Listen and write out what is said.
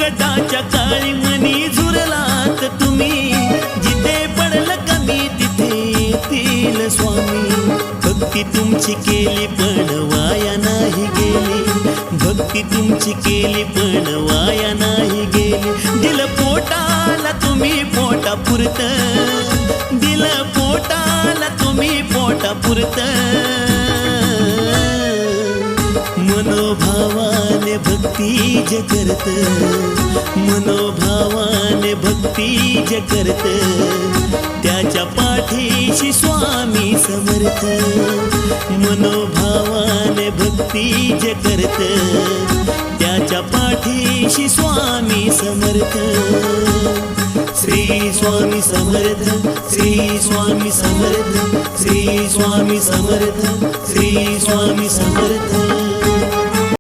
संकटाच्या काळी मनी झुरलात तुम्ही, जिथे पडलं कमी तिथे येतील स्वामी. भक्ती तुमची केली पण वाया नाही गेली, भक्ती तुमची केली पण वाया नाही गेली. दिलं पोटाला तुम्ही पोटा पुरत, दिलं पोटाला तुम्ही पोटा पुरत. मनोभावाने भक्ती जे करत, मनोभावाने भक्ती जे करत, त्याच्या पाठीशी स्वामी समर्थ. मनोभावाने भक्ती जे करत, त्याच्या पाठीशी स्वामी समर्थ. श्री स्वामी समर्थ, श्री स्वामी समर्थ, श्री स्वामी समर्थ, श्री स्वामी समर्थ.